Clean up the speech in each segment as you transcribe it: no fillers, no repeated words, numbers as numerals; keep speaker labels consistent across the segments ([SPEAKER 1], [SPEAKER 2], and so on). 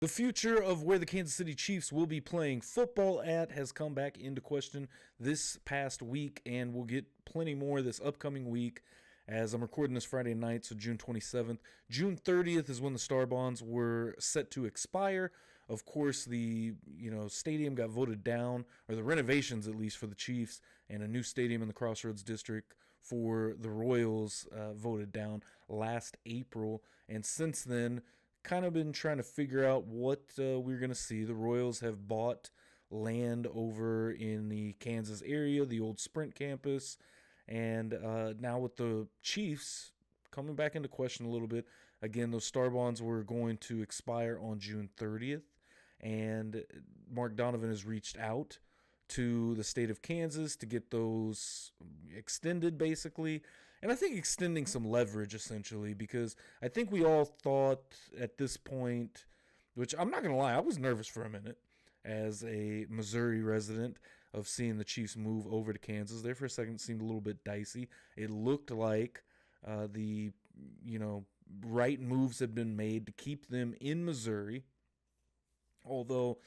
[SPEAKER 1] The future of where the Kansas City Chiefs will be playing football at has come back into question this past week, and we'll get plenty more this upcoming week as I'm recording this Friday night, so June 27th. June 30th is when the Star Bonds were set to expire. Of course, the stadium got voted down, or the renovations at least for the Chiefs, and a new stadium in the Crossroads District for the Royals voted down last April, and since then kind of been trying to figure out what we're going to see. The Royals have bought land over in the Kansas area, the old Sprint campus, and now with the Chiefs coming back into question a little bit, again, those Star Bonds were going to expire on June 30th, and Mark Donovan has reached out to the state of Kansas to get those extended, basically. And I think extending some leverage, essentially, because I think we all thought at this point, which I'm not going to lie, I was nervous for a minute as a Missouri resident of seeing the Chiefs move over to Kansas. There for a second, it seemed a little bit dicey. It looked like the right moves had been made to keep them in Missouri, although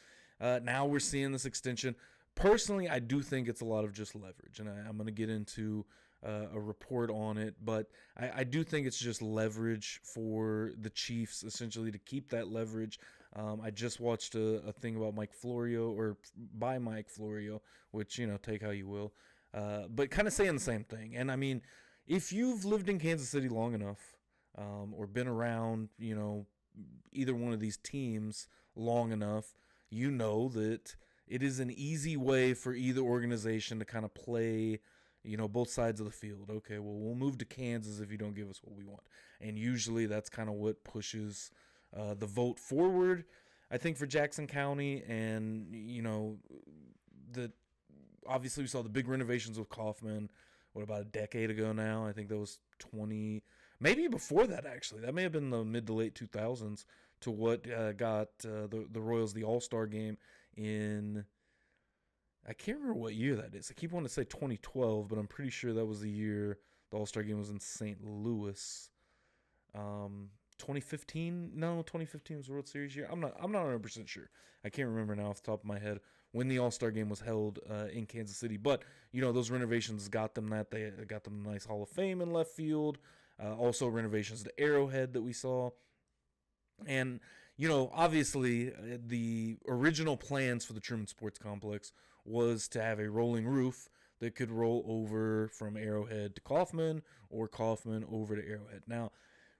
[SPEAKER 1] now we're seeing this extension. Personally, I do think it's a lot of just leverage, and I'm going to get into a report on it, but I do think it's just leverage for the Chiefs, essentially, to keep that leverage. I just watched a thing about Mike Florio, or by Mike Florio, which, take how you will, but kind of saying the same thing. And, I mean, if you've lived in Kansas City long enough or been around, either one of these teams long enough, you know that it is an easy way for either organization to kind of play, both sides of the field. Okay, well, we'll move to Kansas if you don't give us what we want. And usually that's kind of what pushes the vote forward, I think, for Jackson County. And, obviously we saw the big renovations with Kaufman, about a decade ago now? I think that was 20, maybe before that, actually. That may have been the mid to late 2000s to what got the Royals the All-Star game in, I can't remember what year that is. I keep wanting to say 2012, but I'm pretty sure that was the year the All-Star game was in St. Louis. 2015? No, 2015 was the World Series year. I'm not 100% sure. I can't remember now off the top of my head when the All-Star game was held in Kansas City. But, those renovations got them that. They got them a nice Hall of Fame in left field. Also renovations to Arrowhead that we saw. And, obviously the original plans for the Truman Sports Complex was to have a rolling roof that could roll over from Arrowhead to Kaufman or Kaufman over to Arrowhead. Now,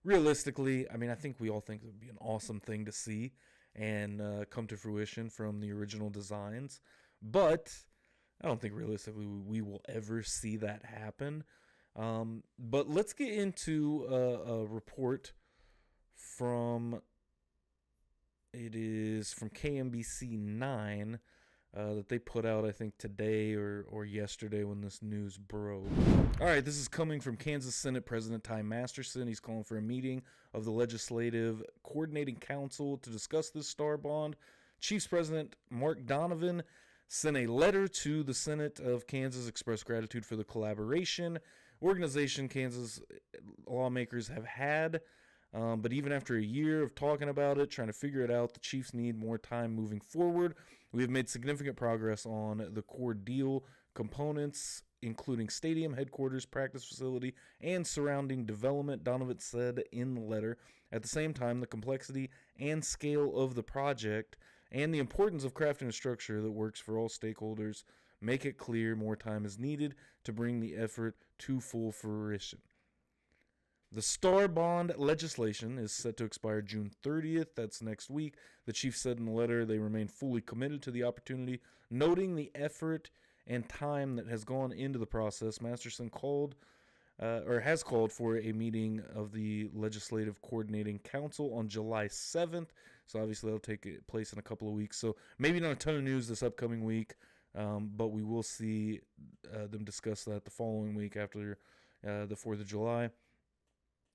[SPEAKER 1] realistically, I mean, I think we all think it would be an awesome thing to see and come to fruition from the original designs. But I don't think realistically we will ever see that happen. But let's get into a report from KMBC 9 that they put out, I think, today or yesterday when this news broke. All right, this is coming from Kansas Senate President Ty Masterson. He's calling for a meeting of the Legislative Coordinating Council to discuss this Star Bond. Chiefs President Mark Donovan sent a letter to the Senate of Kansas, expressed gratitude for the collaboration organization Kansas lawmakers have had. But even after a year of talking about it, trying to figure it out, the Chiefs need more time moving forward. We have made significant progress on the core deal components, including stadium, headquarters, practice facility, and surrounding development, Donovan said in the letter. At the same time, the complexity and scale of the project and the importance of crafting a structure that works for all stakeholders make it clear more time is needed to bring the effort to full fruition. The Star Bond legislation is set to expire June 30th. That's next week. The Chiefs said in the letter they remain fully committed to the opportunity, noting the effort and time that has gone into the process. Masterson has called for a meeting of the Legislative Coordinating Council on July 7th. So obviously that'll take place in a couple of weeks. So maybe not a ton of news this upcoming week, but we will see them discuss that the following week after the 4th of July.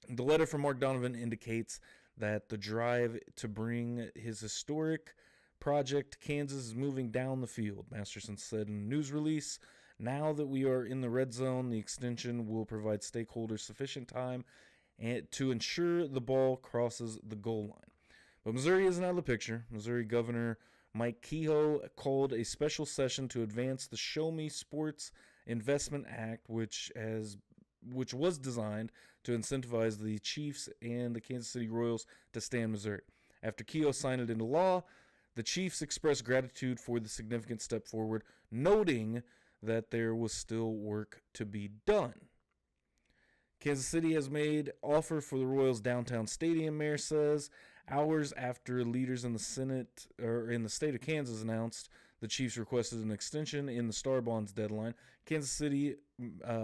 [SPEAKER 1] The letter from Mark Donovan indicates that the drive to bring his historic project to Kansas is moving down the field. Masterson said in a news release, now that we are in the red zone, the extension will provide stakeholders sufficient time to ensure the ball crosses the goal line. But Missouri isn't out of the picture. Missouri Governor Mike Kehoe called a special session to advance the Show Me Sports Investment Act, which was designed to incentivize the Chiefs and the Kansas City Royals to stay in Missouri. After Kehoe signed it into law, the Chiefs expressed gratitude for the significant step forward, noting that there was still work to be done. Kansas City has made offer for the Royals' downtown stadium, mayor says, hours after leaders in the Senate or in the state of Kansas announced the Chiefs requested an extension in the Star Bonds deadline. Kansas City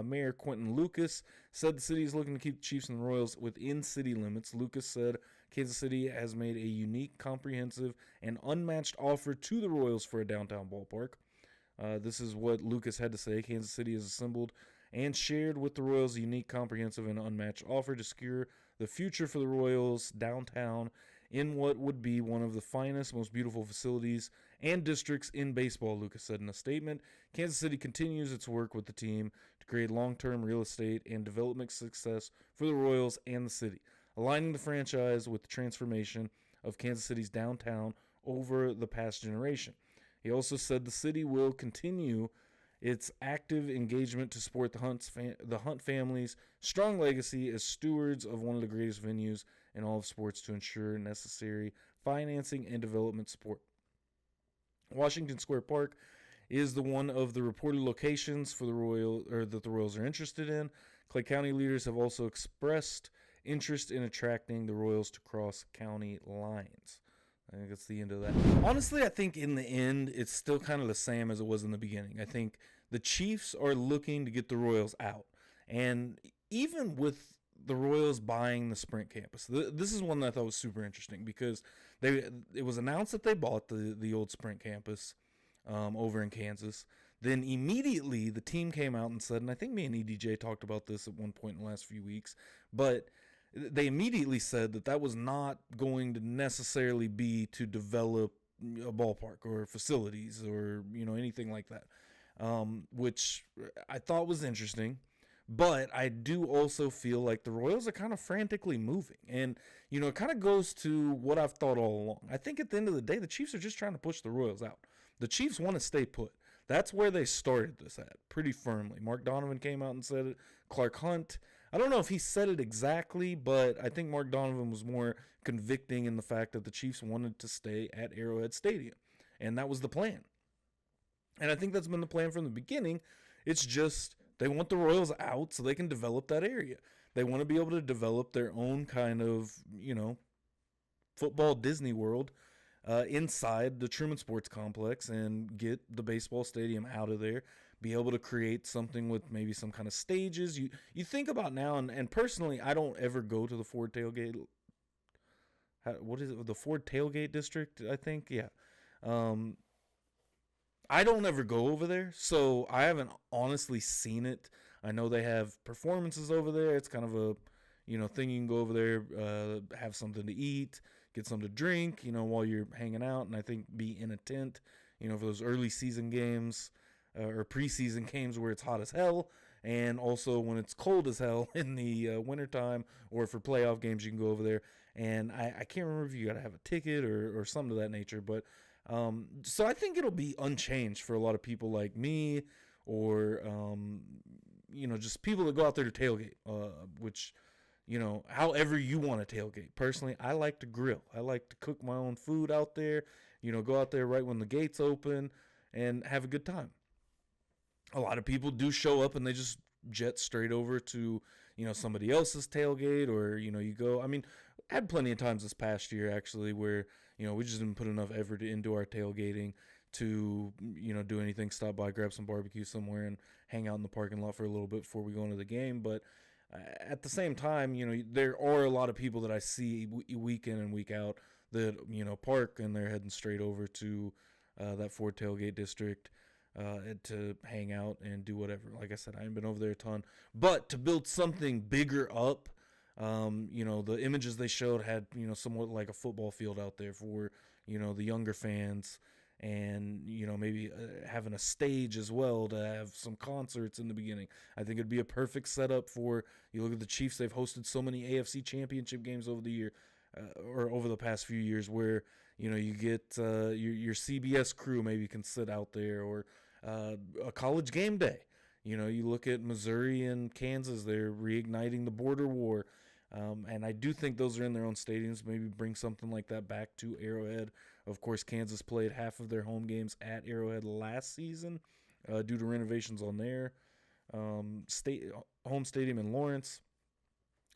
[SPEAKER 1] Mayor Quentin Lucas said the city is looking to keep the Chiefs and the Royals within city limits. Lucas said Kansas City has made a unique, comprehensive, and unmatched offer to the Royals for a downtown ballpark. This is what Lucas had to say. Kansas City has assembled and shared with the Royals a unique, comprehensive, and unmatched offer to secure the future for the Royals downtown in what would be one of the finest, most beautiful facilities and districts in baseball, Lucas said in a statement. Kansas City continues its work with the team to create long-term real estate and development success for the Royals and the city, aligning the franchise with the transformation of Kansas City's downtown over the past generation. He also said the city will continue its active engagement to support the Hunt family's strong legacy as stewards of one of the greatest venues in all of sports to ensure necessary financing and development support. Washington Square Park is the one of the reported locations for that the Royals are interested in. Clay County leaders have also expressed interest in attracting the Royals to cross county lines. I think that's the end of that. Honestly, I think in the end, it's still kind of the same as it was in the beginning. I think the Chiefs are looking to get the Royals out. And even with the Royals buying the Sprint campus, this is one that I thought was super interesting because it was announced that they bought the old Sprint campus over in Kansas. Then immediately the team came out and said, and I think me and EDJ talked about this at one point in the last few weeks, but they immediately said that was not going to necessarily be to develop a ballpark or facilities or anything like that, which I thought was interesting. But I do also feel like the Royals are kind of frantically moving. And, it kind of goes to what I've thought all along. I think at the end of the day, the Chiefs are just trying to push the Royals out. The Chiefs want to stay put. That's where they started this at pretty firmly. Mark Donovan came out and said it. Clark Hunt, I don't know if he said it exactly, but I think Mark Donovan was more convicting in the fact that the Chiefs wanted to stay at Arrowhead Stadium. And that was the plan. And I think that's been the plan from the beginning. It's just they want the Royals out so they can develop that area. They want to be able to develop their own kind of, football Disney World inside the Truman Sports Complex and get the baseball stadium out of there, be able to create something with maybe some kind of stages. You think about now, and personally, I don't ever go to the Ford Tailgate. What is it? The Ford Tailgate District, I think? Yeah. I don't ever go over there, so I haven't honestly seen it. I know they have performances over there. It's kind of a, thing you can go over there, have something to eat, get something to drink, while you're hanging out, and I think be in a tent, for those early season games or preseason games where it's hot as hell, and also when it's cold as hell in the wintertime, or for playoff games, you can go over there. And I can't remember if you got to have a ticket or something of that nature, but so I think it'll be unchanged for a lot of people like me or, just people that go out there to tailgate, which, however you want to tailgate. Personally, I like to grill. I like to cook my own food out there, go out there right when the gates open and have a good time. A lot of people do show up and they just jet straight over to, somebody else's tailgate or, you go. I mean, I had plenty of times this past year actually where, we just didn't put enough effort into our tailgating to, do anything, stop by, grab some barbecue somewhere and hang out in the parking lot for a little bit before we go into the game. But at the same time, there are a lot of people that I see week in and week out that, park and they're heading straight over to that Ford Tailgate District to hang out and do whatever. Like I said, I haven't been over there a ton. But to build something bigger up, the images they showed had, somewhat like a football field out there for, the younger fans and, maybe having a stage as well to have some concerts in the beginning. I think it'd be a perfect setup for, you look at the Chiefs, they've hosted so many AFC championship games over the or over the past few years, where you get your CBS crew maybe can sit out there, or a college game day. You look at Missouri and Kansas; they're reigniting the border war, and I do think those are in their own stadiums. Maybe bring something like that back to Arrowhead. Of course, Kansas played half of their home games at Arrowhead last season due to renovations on their home stadium in Lawrence,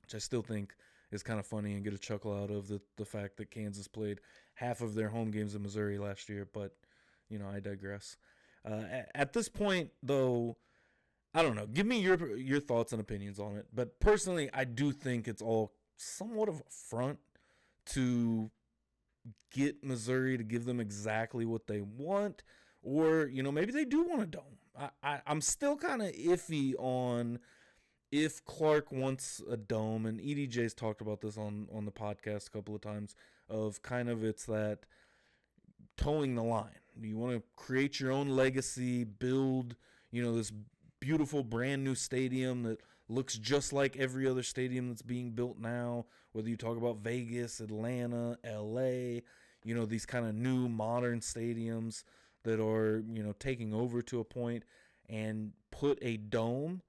[SPEAKER 1] which I still think is kind of funny and get a chuckle out of the fact that Kansas played half of their home games in Missouri last year. But, I digress. At this point, though, I don't know. Give me your thoughts and opinions on it. But personally, I do think it's all somewhat of a front to get Missouri to give them exactly what they want. Or, maybe they do want a dome. I'm still kind of iffy on if Clark wants a dome, and EDJ's talked about this on the podcast a couple of times, of kind of it's that towing the line. You want to create your own legacy, build, this beautiful brand new stadium that looks just like every other stadium that's being built now, whether you talk about Vegas, Atlanta, LA, these kind of new modern stadiums that are, taking over to a point, and put a dome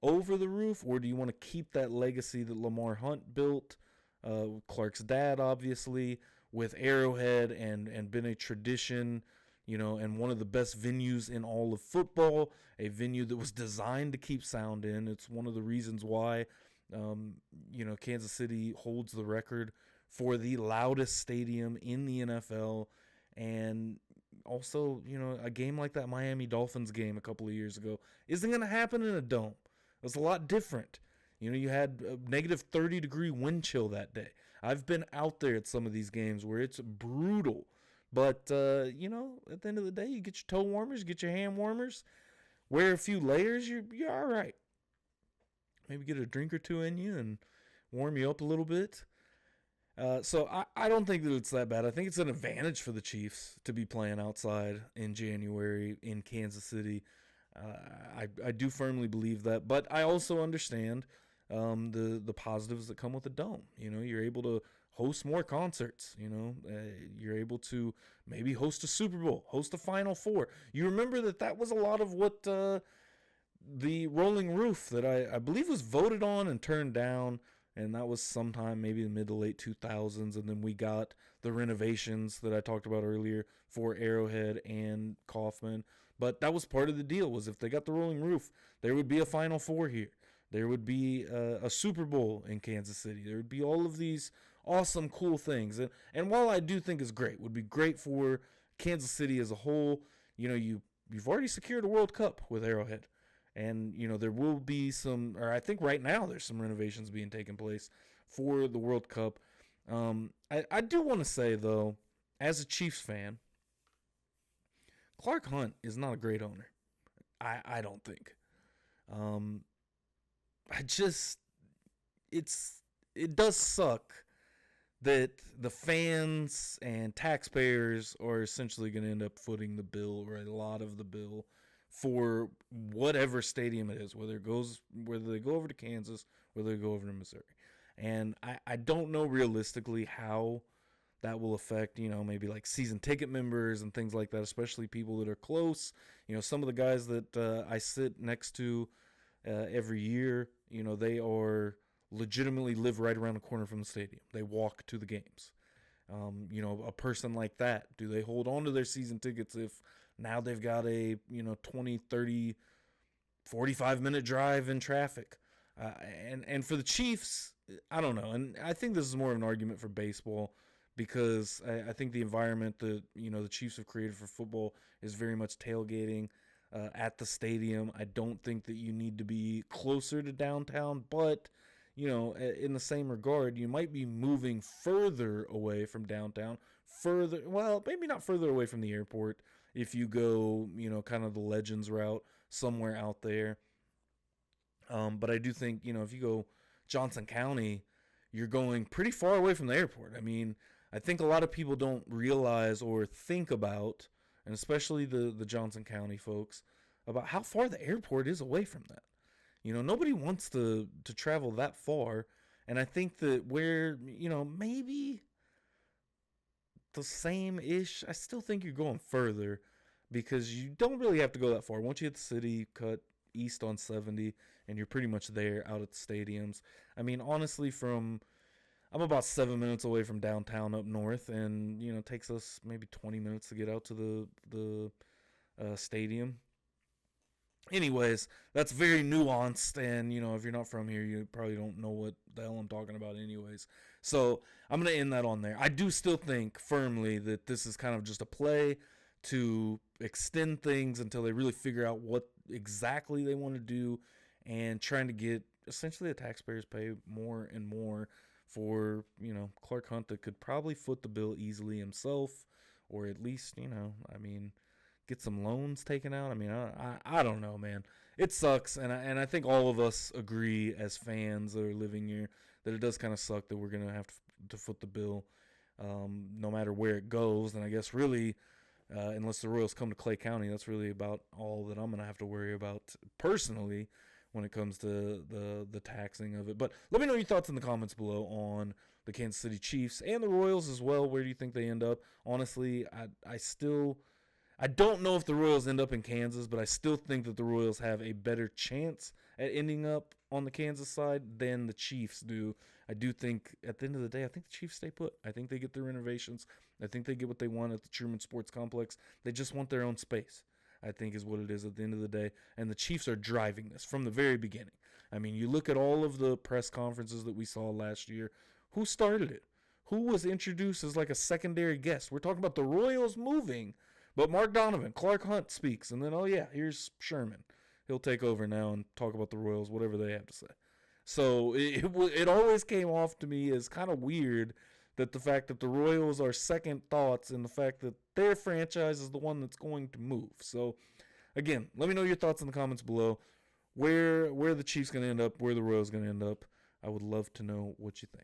[SPEAKER 1] over the roof? Or do you want to keep that legacy that Lamar Hunt built, Clark's dad, obviously, with Arrowhead, and been a tradition, and one of the best venues in all of football, a venue that was designed to keep sound in. It's one of the reasons why, Kansas City holds the record for the loudest stadium in the NFL. And also, a game like that Miami Dolphins game a couple of years ago isn't going to happen in a dome. It was a lot different. You had a negative 30-degree wind chill that day. I've been out there at some of these games where it's brutal. But, at the end of the day, you get your toe warmers, get your hand warmers, wear a few layers, you're all right. Maybe get a drink or two in you and warm you up a little bit. So I don't think that it's that bad. I think it's an advantage for the Chiefs to be playing outside in January in Kansas City. I do firmly believe that, but I also understand the positives that come with the dome. You're able to host more concerts. You're able to maybe host a Super Bowl, host a Final Four. You remember that was a lot of what the rolling roof that I believe was voted on and turned down. And that was sometime maybe the mid to late 2000s. And then we got the renovations that I talked about earlier for Arrowhead and Kauffman. But that was part of the deal, was if they got the rolling roof, there would be a Final Four here. There would be a Super Bowl in Kansas City. There would be all of these awesome, cool things. And while I do think it's great, would be great for Kansas City as a whole, you've already secured a World Cup with Arrowhead. And, there will be or I think right now there's some renovations being taken place for the World Cup. I do want to say, though, as a Chiefs fan, Clark Hunt is not a great owner. I don't think. It does suck that the fans and taxpayers are essentially going to end up footing the bill, or a lot of the bill, for whatever stadium it is, whether they go over to Kansas, whether they go over to Missouri. And I don't know realistically how that will affect, maybe like season ticket members and things like that, especially people that are close. Some of the guys that I sit next to every year, they are legitimately live right around the corner from the stadium. They walk to the games. A person like that, do they hold on to their season tickets if now they've got a 20, 30, 45-minute drive in traffic? And for the Chiefs, I don't know. And I think this is more of an argument for baseball, because I think the environment that the Chiefs have created for football is very much tailgating at the stadium. I don't think that you need to be closer to downtown, but in the same regard, you might be moving further away from downtown, maybe not further away from the airport, if you go, kind of the Legends route somewhere out there. But I do think, if you go Johnson County, you're going pretty far away from the airport. I mean, I think a lot of people don't realize or think about, and especially the Johnson County folks, about how far the airport is away from that. Nobody wants to travel that far And I think that where, maybe the same-ish, I still think you're going further because you don't really have to go that far. Once you hit the city, cut east on 70, and you're pretty much there out at the stadiums. I mean, honestly, I'm about 7 minutes away from downtown up north, and, it takes us maybe 20 minutes to get out to the stadium. Anyways, that's very nuanced, and if you're not from here, you probably don't know what the hell I'm talking about anyways. So I'm going to end that on there. I do still think firmly that this is kind of just a play to extend things until they really figure out what exactly they want to do, and trying to get essentially the taxpayers pay more and more for, Clark Hunt that could probably foot the bill easily himself, or at least, get some loans taken out. I mean, I don't know, man. It sucks, and I think all of us agree as fans that are living here that it does kind of suck that we're gonna have to foot the bill, no matter where it goes. And I guess really, unless the Royals come to Clay County, that's really about all that I'm gonna have to worry about personally when it comes to the taxing of it. But let me know your thoughts in the comments below on the Kansas City Chiefs and the Royals as well. Where do you think they end up? Honestly, I don't know if the Royals end up in Kansas, but I still think that the Royals have a better chance at ending up on the Kansas side than the Chiefs do. I do think, at the end of the day, I think the Chiefs stay put. I think they get their renovations. I think they get what they want at the Truman Sports Complex. They just want their own space, I think, is what it is at the end of the day. And the Chiefs are driving this from the very beginning. I mean, you look at all of the press conferences that we saw last year. Who started it? Who was introduced as like a secondary guest? We're talking about the Royals moving. But Mark Donovan, Clark Hunt speaks, and then, oh yeah, here's Sherman. He'll take over now and talk about the Royals, whatever they have to say. So it always came off to me as kind of weird that the fact that the Royals are second thoughts and the fact that their franchise is the one that's going to move. So, again, let me know your thoughts in the comments below. Where the Chiefs going to end up, where the Royals going to end up. I would love to know what you think.